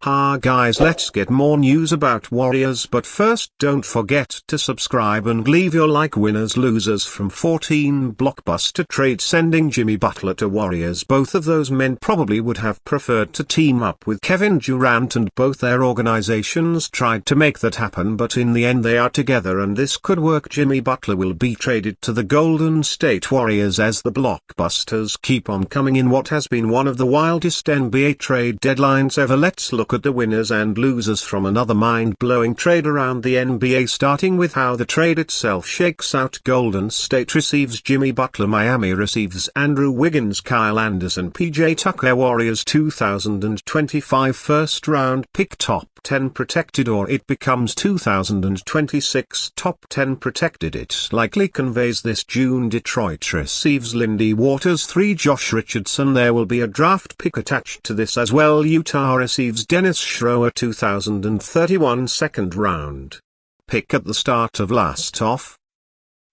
Ha guys, let's get more news about Warriors, but first don't forget to subscribe and leave your like. Winners losers from 14 blockbuster trades sending Jimmy Butler to Warriors. Both of those men probably would have preferred to team up with Kevin Durant, and both their organizations tried to make that happen, but in the end they are together and this could work. Jimmy Butler will be traded to the Golden State Warriors as the blockbusters keep on coming in what has been one of the wildest NBA trade deadlines ever. Let's look at the winners and losers from another mind-blowing trade around the NBA, starting with how the trade itself shakes out. Golden State receives Jimmy Butler. Miami receives Andrew Wiggins, Kyle Anderson, PJ Tucker. Warriors 2025 first round pick, top 10 protected, or it becomes 2026 top 10 protected. It likely conveys this June. Detroit receives Lindy Waters 3, Josh Richardson. There will be a draft pick attached to this as well. Utah receives Dennis Schroeder 2031 second round pick. At the start of last off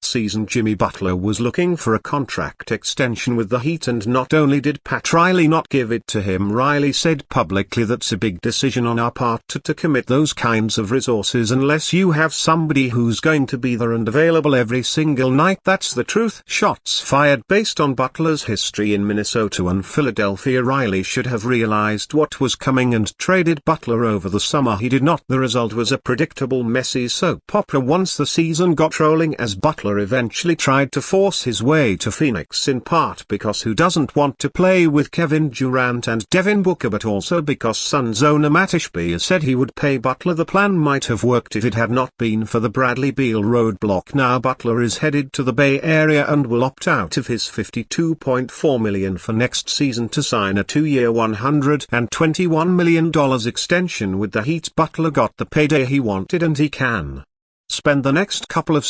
season, Jimmy Butler was looking for a contract extension with the Heat, and not only did Pat Riley not give it to him, Riley said publicly, "That's a big decision on our part to commit those kinds of resources unless you have somebody who's going to be there and available every single night." That's the truth. Shots fired. Based on Butler's history in Minnesota and Philadelphia, Riley should have realized what was coming and traded Butler over the summer. He did not. The result was a predictable, messy soap opera once the season got rolling, as Butler eventually tried to force his way to Phoenix, in part because who doesn't want to play with Kevin Durant and Devin Booker, but also because Suns owner Matt Ishbia said he would pay Butler. The plan might have worked if it had not been for the Bradley Beal roadblock. Now Butler is headed to the Bay Area and will opt out of his $52.4 million for next season to sign a 2-year $121 million extension with the Heat. Butler got the payday he wanted, and he can spend the next couple of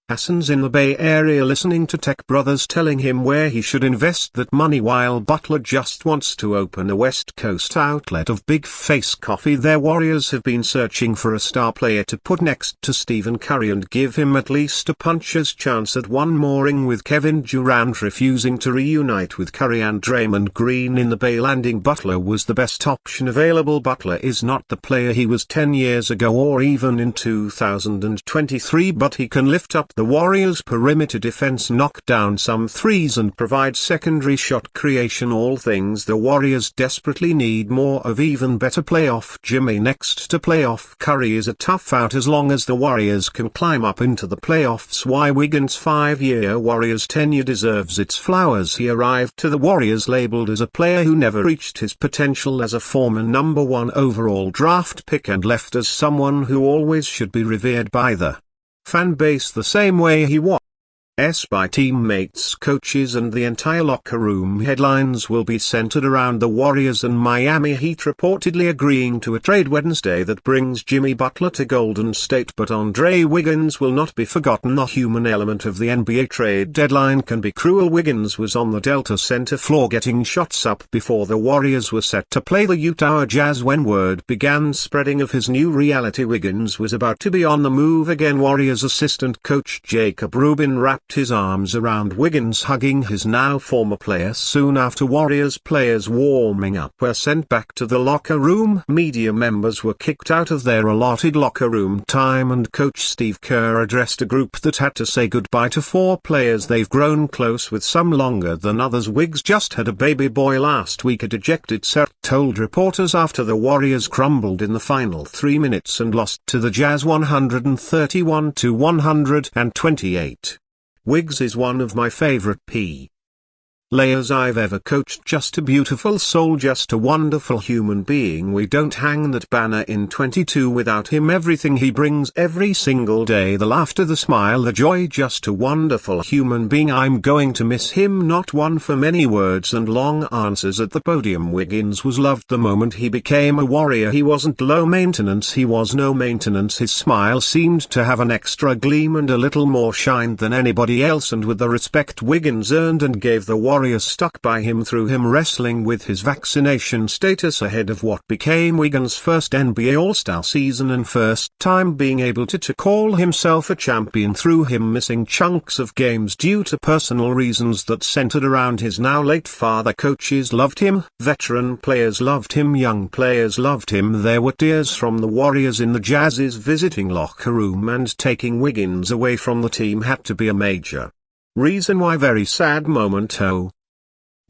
Hassans in the Bay Area listening to tech brothers telling him where he should invest that money, while Butler just wants to open a West Coast outlet of Big Face Coffee. Their Warriors have been searching for a star player to put next to Stephen Curry and give him at least a puncher's chance at one more ring, with Kevin Durant refusing to reunite with Curry and Draymond Green in the Bay. Landing Butler was the best option available. Butler is not the player he was 10 years ago or even in 2023, but he can lift up the Warriors' perimeter defense, knock down some threes and provide secondary shot creation, all things the Warriors desperately need more of. Even better, playoff Jimmy next to playoff Curry is a tough out as long as the Warriors can climb up into the playoffs. Why Wiggins' 5-year Warriors tenure deserves its flowers. He arrived to the Warriors labeled as a player who never reached his potential as a former number 1 overall draft pick, and left as someone who always should be revered by the fan base the same way he was by teammates, coaches and the entire locker room. Headlines will be centered around the Warriors and Miami Heat reportedly agreeing to a trade Wednesday that brings Jimmy Butler to Golden State, but Andre Wiggins will not be forgotten. The human element of the NBA trade deadline can be cruel. Wiggins was on the Delta center floor getting shots up before the Warriors were set to play the Utah Jazz when word began spreading of his new reality. Wiggins was about to be on the move again. Warriors assistant coach Jacob Rubin wrapped his arms around Wiggins, hugging his now former player. Soon after, Warriors players warming up were sent back to the locker room. Media members were kicked out of their allotted locker room time, and coach Steve Kerr addressed a group that had to say goodbye to 4 players they've grown close with, some longer than others. Wiggs just had a baby boy last week, a dejected Seth told reporters after the Warriors crumbled in the final 3 minutes and lost to the Jazz 131-128. Wiggs is one of my favorite players I've ever coached. Just a beautiful soul, just a wonderful human being. We don't hang that banner in 22 without him. Everything he brings every single day, the laughter, the smile, the joy, just a wonderful human being. I'm going to miss him. Not one for many words and long answers at the podium. Wiggins was loved the moment he became a Warrior. He wasn't low maintenance, he was no maintenance. His smile seemed to have an extra gleam and a little more shine than anybody else, and with the respect Wiggins earned and gave the Warriors Warriors stuck by him through him wrestling with his vaccination status ahead of what became Wiggins' first NBA All-Star season and first time being able to call himself a champion through him missing chunks of games due to personal reasons that centered around his now late father. Coaches loved him, veteran players loved him, young players loved him. There were tears from the Warriors in the Jazz's visiting locker room, and taking Wiggins away from the team had to be a major reason why. Very sad moment.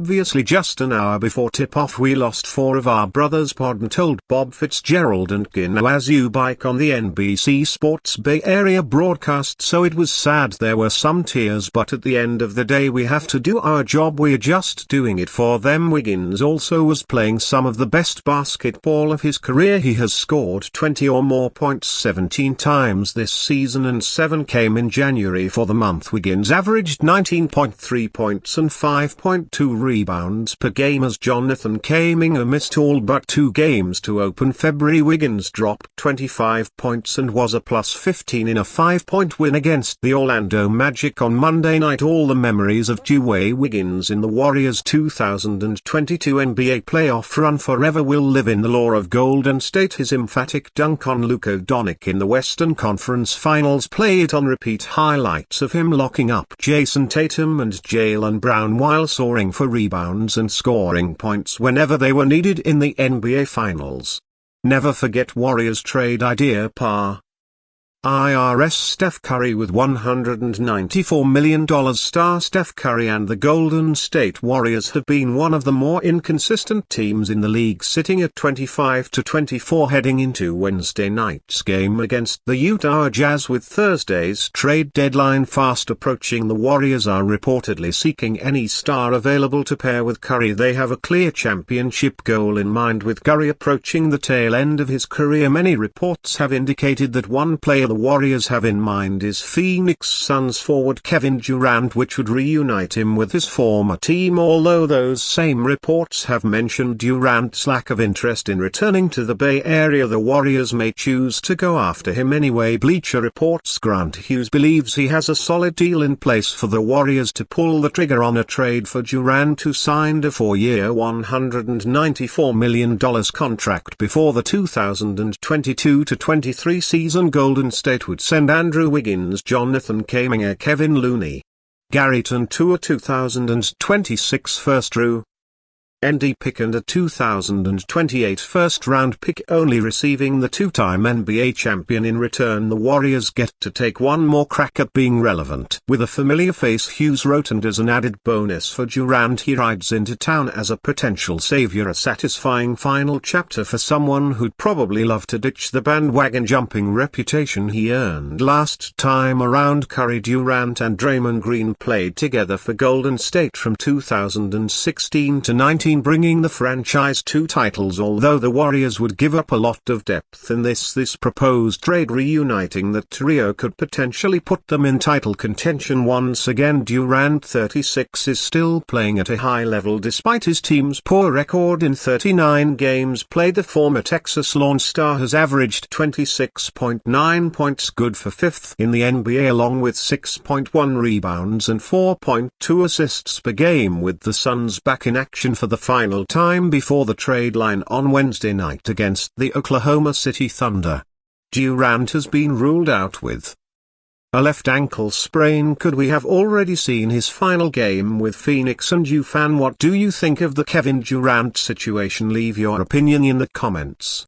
Obviously, just an hour before tip-off we lost 4 of our brothers, Podden told Bob Fitzgerald and Gino Azubike on the NBC Sports Bay Area broadcast. So it was sad, there were some tears, but at the end of the day we have to do our job, we're just doing it for them. Wiggins also was playing some of the best basketball of his career. He has scored 20 or more points 17 times this season, and 7 came in January. For the month, Wiggins averaged 19.3 points and 5.2 rebounds per game as Jonathan Kuminga missed all but 2 games to open February. Wiggins dropped 25 points and was a plus 15 in a 5-point win against the Orlando Magic on Monday night. All the memories of Dwayne Wiggins in the Warriors' 2022 NBA playoff run forever will live in the lore of Golden State. His emphatic dunk on Luka Doncic in the Western Conference Finals play it on repeat. Highlights of him locking up Jason Tatum and Jaylen Brown while soaring for rebounds and scoring points whenever they were needed in the NBA Finals. Never forget Warriors trade idea. IRS Steph Curry with $194 million. Star Steph Curry and the Golden State Warriors have been one of the more inconsistent teams in the league, sitting at 25-24 heading into Wednesday night's game against the Utah Jazz. With Thursday's trade deadline fast approaching, the Warriors are reportedly seeking any star available to pair with Curry. They have a clear championship goal in mind, with Curry approaching the tail end of his career. Many reports have indicated that one player the Warriors have in mind is Phoenix Suns forward Kevin Durant, which would reunite him with his former team, although those same reports have mentioned Durant's lack of interest in returning to the Bay Area. The Warriors may choose to go after him anyway. Bleacher Report's Grant Hughes believes he has a solid deal in place for the Warriors to pull the trigger on a trade for Durant, who signed a 4-year $194 million contract before the 2022-23 season. Golden State would send Andrew Wiggins, Jonathan Kuminga, Kevin Looney, Garrison to a 2026 first-round pick and a 2028 first-round pick, only receiving the 2-time NBA champion in return. The Warriors get to take one more crack at being relevant with a familiar face, Hughes wrote, and as an added bonus for Durant, he rides into town as a potential savior, a satisfying final chapter for someone who'd probably love to ditch the bandwagon jumping reputation he earned last time around. Curry, Durant and Draymond Green played together for Golden State from 2016 to 19, bringing the franchise 2 titles. Although the Warriors would give up a lot of depth in this proposed trade, reuniting that trio could potentially put them in title contention once again. Durant, 36, is still playing at a high level despite his team's poor record in 39 games played. The former Texas Lawn star has averaged 26.9 points, good for 5th in the NBA, along with 6.1 rebounds and 4.2 assists per game, with the Suns back in action for the final time before the trade line on Wednesday night against the Oklahoma City Thunder. Durant has been ruled out with a left ankle sprain. Could we have already seen his final game with Phoenix? And you fan, what do you think of the Kevin Durant situation? Leave your opinion in the comments.